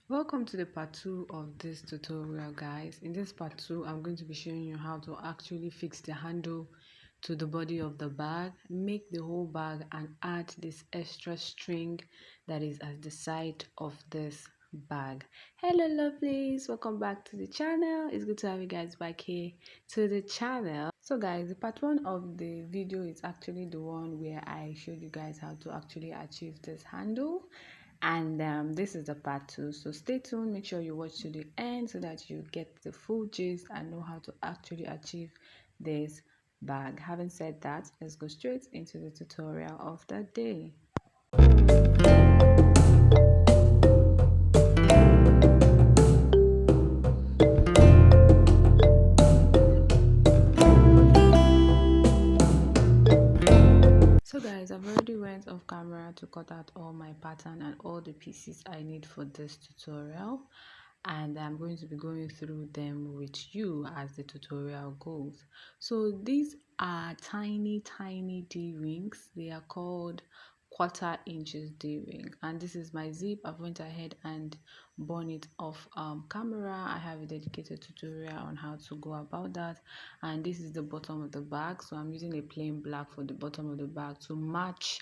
Welcome to the part 2 of this tutorial, guys. In this part 2, I'm going to be showing you how to actually fix the handle to the body of the bag, make the whole bag, and add this extra string that is at the side of this bag. Hello lovelies, welcome back to the channel. It's good to have you guys back here to the channel. So guys, the part 1 of the video is actually the one where I showed you guys how to actually achieve this handle, and this is the part 2, so stay tuned. Make sure you watch to the end so that you get the full gist and know how to actually achieve this bag. Having said that, let's go straight into the tutorial of the day. So guys, I've already went off camera to cut out all my pattern and all the pieces I need for this tutorial, and I'm going to be going through them with you as the tutorial goes. So these are tiny D-rings. They are called quarter inches D-ring, and this is my zip. I've went ahead and born it off camera. I have a dedicated tutorial on how to go about that, and this is the bottom of the bag. So I'm using a plain black for the bottom of the bag to match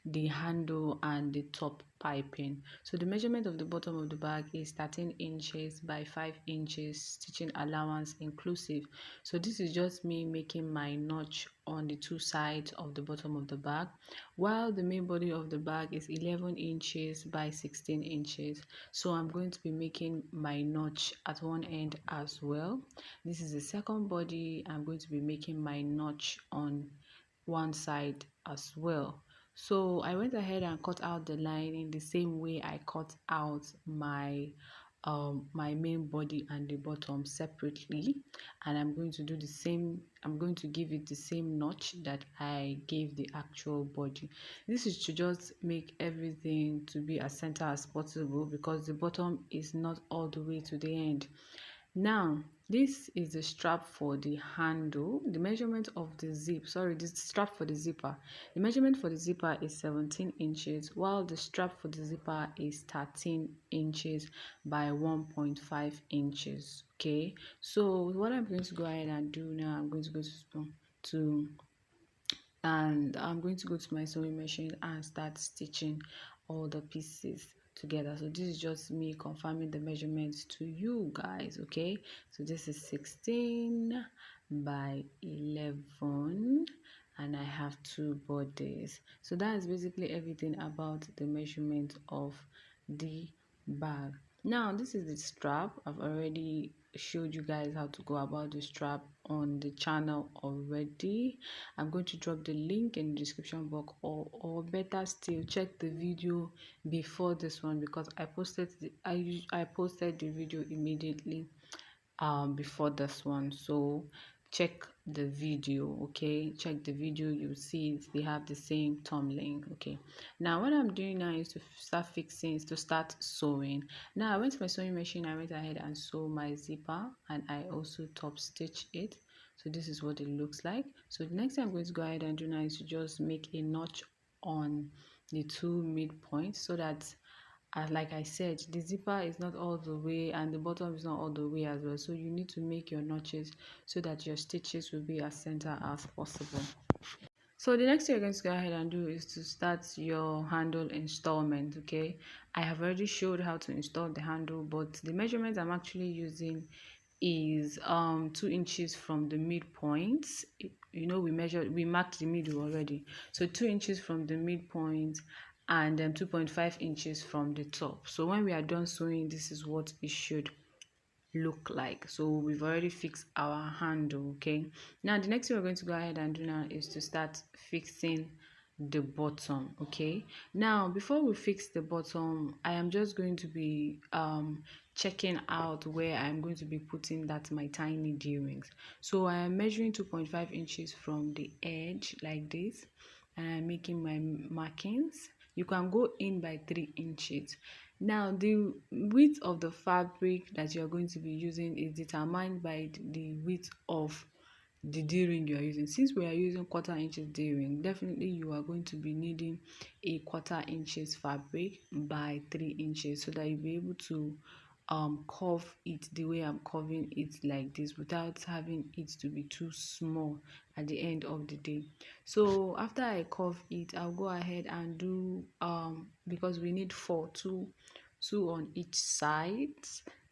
the handle and the top piping. So the measurement of the bottom of the bag is 13 inches by 5 inches, stitching allowance inclusive. So this is just me making my notch on the two sides of the bottom of the bag, while the main body of the bag is 11 inches by 16 inches. So I'm going to be making my notch at one end as well. This is the second body. I'm going to be making my notch on one side as well. So I went ahead and cut out the line in the same way I cut out my main body and the bottom separately, and I'm going to do the same. I'm going to give it the same notch that I gave the actual body. This is to just make everything to be as center as possible, because the bottom is not all the way to the end. Now, this is the strap for the handle. The measurement of the zip, sorry, this strap for the zipper. The measurement for the zipper is 17 inches, while the strap for the zipper is 13 inches by 1.5 inches. Okay, so what I'm going to go ahead and do now, I'm going to go to I'm going to go to my sewing machine and start stitching all the pieces together. So this is just me confirming the measurements to you guys. Okay, so this is 16 by 11, and I have two bodies. So that is basically everything about the measurement of the bag. Now this is the strap. I've already showed you guys how to go about the strap on the channel already. I'm going to drop the link in the description box, or better still, check the video before this one, because I posted the video immediately before this one. So check the video. Okay, check the video, you see they have the same thumbnail. Okay, now what I'm doing now is to start fixing, is to start sewing. Now I went to my sewing machine, I went ahead and sew my zipper, and I also top stitch it. So this is what it looks like. So the next thing I'm going to go ahead and do now is to just make a notch on the two midpoints, so that like I said, the zipper is not all the way and the bottom is not all the way as well. So you need to make your notches so that your stitches will be as center as possible. So the next thing you're going to go ahead and do is to start your handle installment. Okay, I have already showed how to install the handle, but the measurement I'm actually using is 2 inches from the midpoint. We marked the middle already, so 2 inches from the midpoint, and 2.5 inches from the top. So when we are done sewing, this is what it should look like. So we've already fixed our handle. Okay, now the next thing we're going to go ahead and do now is to start fixing the bottom. Okay, now before we fix the bottom, I am just going to be checking out where I'm going to be putting that my tiny d-rings. So I am measuring 2.5 inches from the edge like this, and I'm making my markings. You can go in by 3 inches. Now the width of the fabric that you're going to be using is determined by the width of the d-ring you are using. Since we are using quarter inches d-ring, definitely you are going to be needing a quarter inches fabric by 3 inches, so that you'll be able to curve it the way I'm curving it like this, without having it to be too small at the end of the day. So after I curve it, I'll go ahead and do because we need two on each side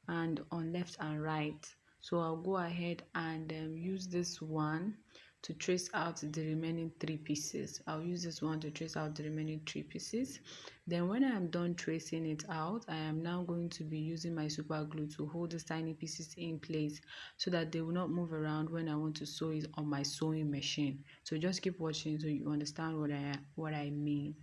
and on left and right. So I'll go ahead and use this one to trace out the remaining 3 pieces. I'll use this one to trace out the remaining 3 pieces. Then when I am done tracing it out, I am now going to be using my super glue to hold these tiny pieces in place, so that they will not move around when I want to sew it on my sewing machine. So just keep watching so you understand what I mean.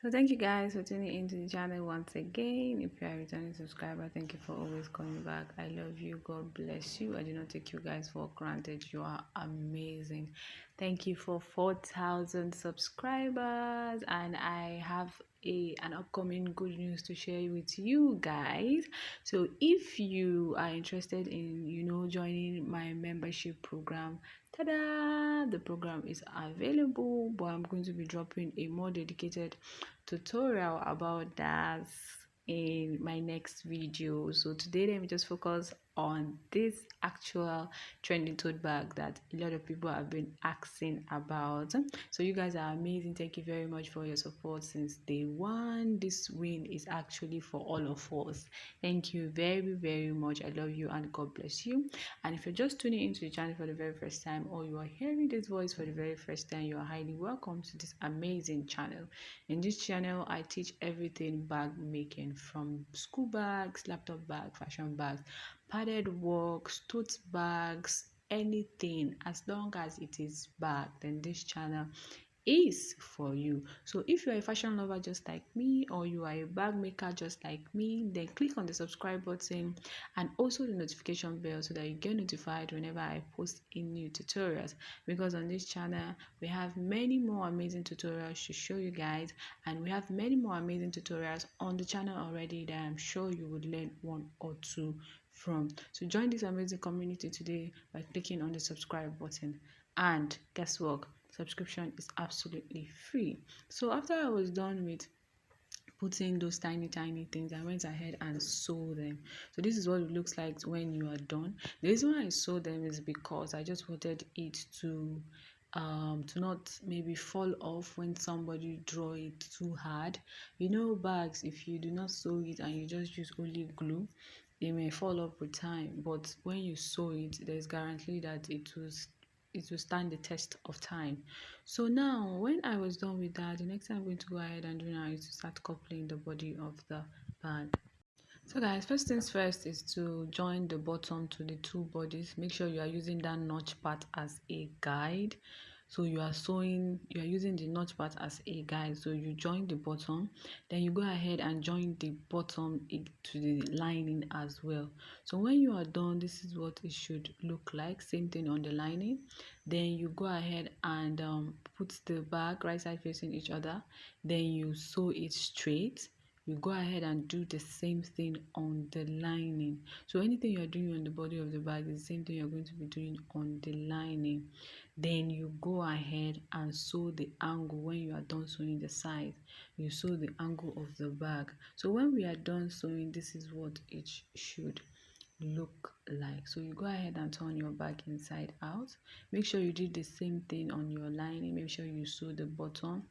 So thank you guys for tuning into the channel once again. If you are a returning subscriber, thank you for always coming back. I love you. God bless you. I do not take you guys for granted. You are amazing. Thank you for 4,000 subscribers, and I have an upcoming good news to share with you guys. So if you are interested in joining my membership program, ta-da! The program is available, but I'm going to be dropping a more dedicated tutorial about that in my next video. So today let me just focus on this actual trending tote bag that a lot of people have been asking about. So you guys are amazing. Thank you very much for your support since day one. This win is actually for all of us. Thank you very, very much. I love you and God bless you. And if you're just tuning into the channel for the very first time, or you are hearing this voice for the very first time, you are highly welcome to this amazing channel. In this channel, I teach everything bag making, from school bags, laptop bags, fashion bags, padded works, tote bags, anything. As long as it is bag, then this channel is for you. So if you're a fashion lover just like me, or you are a bag maker just like me, then click on the subscribe button and also the notification bell, so that you get notified whenever I post in new tutorials. Because on this channel we have many more amazing tutorials to show you guys, and we have many more amazing tutorials on the channel already that I'm sure you would learn one or two from. So join this amazing community today by clicking on the subscribe button. And guess what? Subscription is absolutely free. So after I was done with putting those tiny things, I went ahead and sew them. So this is what it looks like when you are done. The reason why I sew them is because I just wanted it to not maybe fall off when somebody draw it too hard. Bags, if you do not sew it and you just use only glue, they may fall off with time. But when you sew it, there's guarantee that it will stand the test of time. So now when I was done with that, the next thing I'm going to go ahead and do now is to start coupling the body of the bag. So guys, first things first is to join the bottom to the two bodies. Make sure you are using that notch part as a guide. So you are using the notch part as a guide. So you join the bottom, then you go ahead and join the bottom to the lining as well. So when you are done, this is what it should look like. Same thing on the lining. Then you go ahead and put the bag right side facing each other. Then you sew it straight. You go ahead and do the same thing on the lining. So anything you're doing on the body of the bag is the same thing you're going to be doing on the lining. Then you go ahead and sew the angle. When you are done sewing the side, you sew the angle of the bag. So when we are done sewing, this is what it should look like. So you go ahead and turn your bag inside out. Make sure you do the same thing on your lining. Make sure you sew the bottom,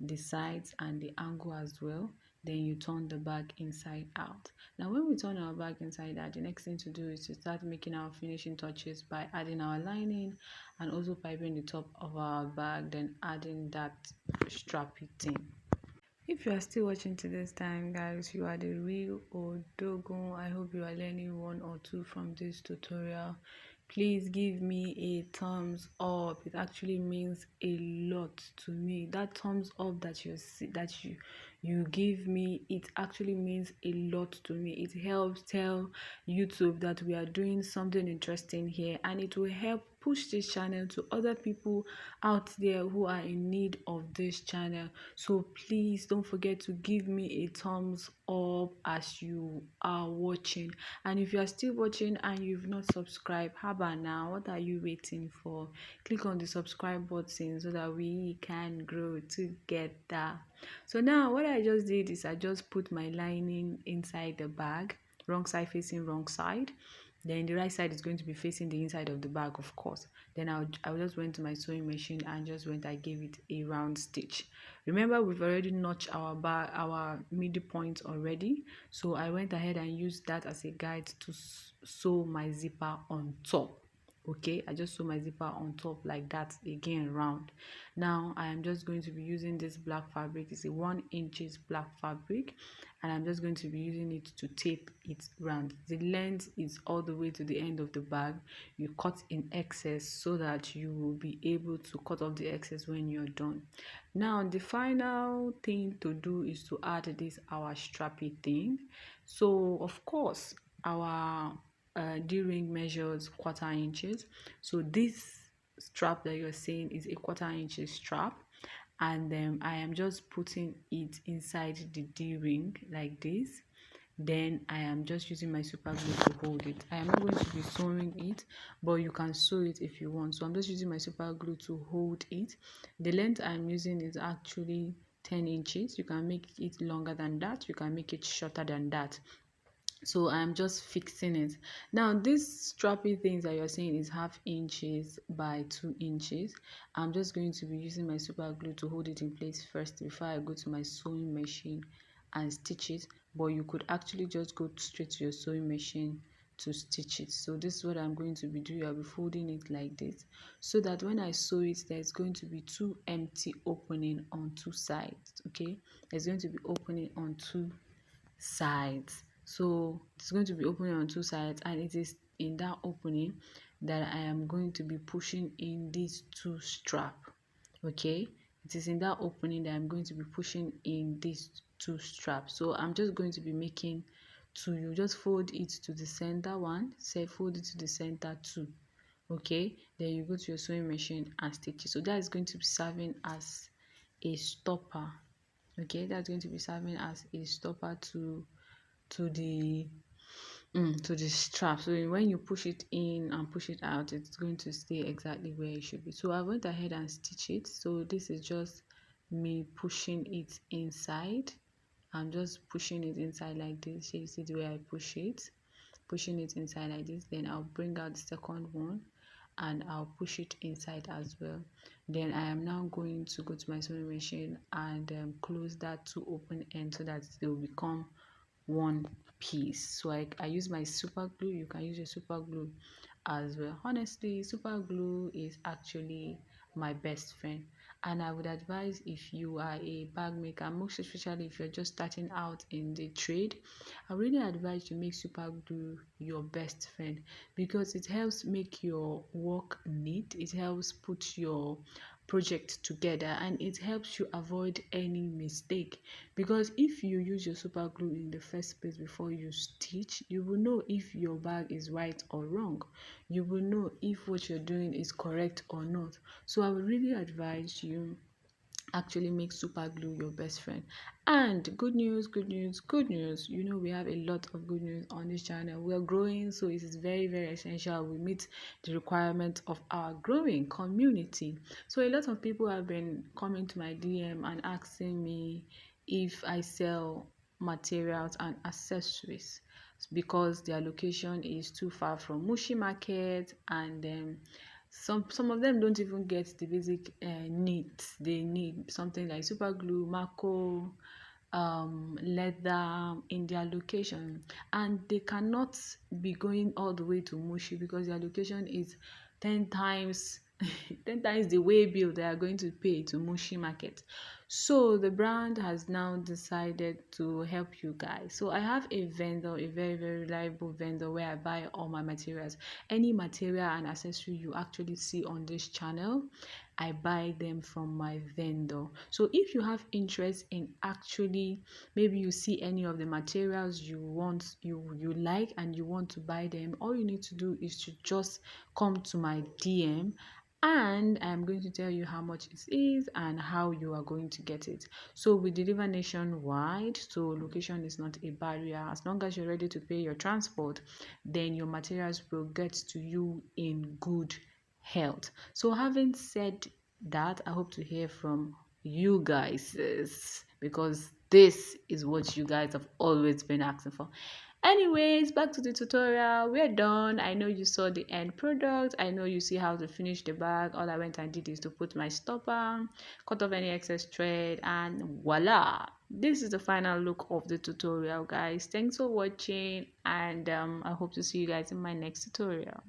the sides, and the angle as well. Then you turn the bag inside out. Now when we turn our bag inside out, the next thing to do is to start making our finishing touches by adding our lining and also piping the top of our bag, then adding that strappy thing. If you are still watching to this time, guys, you are the real Odogun. I hope you are learning one or two from this tutorial. Please give me a thumbs up. It actually means a lot to me. That thumbs up that you give me, it actually means a lot to me. It helps tell YouTube that we are doing something interesting here, and it will help push this channel to other people out there who are in need of this channel. So please don't forget to give me a thumbs up as you are watching. And if you are still watching and you've not subscribed, how about now? What are you waiting for? Click on the subscribe button so that we can grow together. So now what I just did is I just put my lining inside the bag, wrong side facing wrong side. Then the right side is going to be facing the inside of the bag, of course. Then I just went to my sewing machine and I gave it a round stitch. Remember, we've already notched our midpoint already. So I went ahead and used that as a guide to sew my zipper on top. Okay, I just sew my zipper on top like that again round. Now I am just going to be using this black fabric. It's a 1 inch black fabric, and I'm just going to be using it to tape it round. The length is all the way to the end of the bag. You cut in excess so that you will be able to cut off the excess when you're done. Now the final thing to do is to add this our strappy thing. So of course our D-ring measures 1/4 inches. So this strap that you're seeing is a 1/4 inch strap, and I am just putting it inside the D-ring like this. Then I am just using my super glue to hold it. I am not going to be sewing it, but you can sew it if you want. So I'm just using my super glue to hold it. The length I'm using is actually 10 inches. You can make it longer than that, you can make it shorter than that. So I'm just fixing it. Now this strappy things that you're seeing is 1/2 inches by 2 inches. I'm just going to be using my super glue to hold it in place first before I go to my sewing machine and stitch it. But you could actually just go straight to your sewing machine to stitch it. So this is what I'm going to be doing. I'll be folding it like this so that when I sew it, there's going to be two empty opening on two sides. Okay, there's going to be opening on two sides. So it's going to be opening on two sides, and it is in that opening that I am going to be pushing in these two strap. Okay, it is in that opening that I'm going to be pushing in these two straps. So I'm just going to be making two. You just fold it to the center one, say fold it to the center two. Okay, then you go to your sewing machine and stitch it. So that is going to be serving as a stopper. Okay, that's going to be serving as a stopper to the to the strap. So when you push it in and push it out, it's going to stay exactly where it should be. So I went ahead and stitch it. So this is just me pushing it inside. I'm just pushing it inside like this. You see the way I pushing it inside like this. Then I'll bring out the second one and I'll push it inside as well. Then I am now going to go to my sewing machine and close that two open ends so that they will become one piece. So I use my super glue. You can use your super glue as well. Honestly, super glue is actually my best friend, and I would advise, if you are a bag maker, most especially if you're just starting out in the trade, I really advise you make super glue your best friend, because it helps make your work neat, it helps put your project together, and it helps you avoid any mistake. Because if you use your super glue in the first place before you stitch, you will know if your bag is right or wrong. You will know if what you're doing is correct or not. So I would really advise you actually make super glue your best friend. And good news, good news, good news, you know, we have a lot of good news on this channel. We're growing, so it is very, very essential we meet the requirement of our growing community. So a lot of people have been coming to my DM and asking me if I sell materials and accessories, because their location is too far from Mushi Market, and some of them don't even get the basic needs they need, something like super glue, marco, leather in their location, and they cannot be going all the way to Mushi because their location is 10 times 10 times the way bill they are going to pay to Mushi Market. So the brand has now decided to help you guys. So I have a vendor, a very, very reliable vendor, where I buy all my materials. Any material and accessory you actually see on this channel, I buy them from my vendor. So if you have interest in actually, maybe you see any of the materials you like and you want to buy them, all you need to do is to just come to my DM, and I'm going to tell you how much it is and how you are going to get it. So we deliver nationwide, so location is not a barrier. As long as you're ready to pay your transport, then your materials will get to you in good health. So having said that, I hope to hear from you guys, because this is what you guys have always been asking for. Anyways, back to the tutorial. We're done. I know you saw the end product. I know you see how to finish the bag. All I went and did is to put my stopper, cut off any excess thread, and voila, this is the final look of the tutorial, guys. Thanks for watching, and I hope to see you guys in my next tutorial.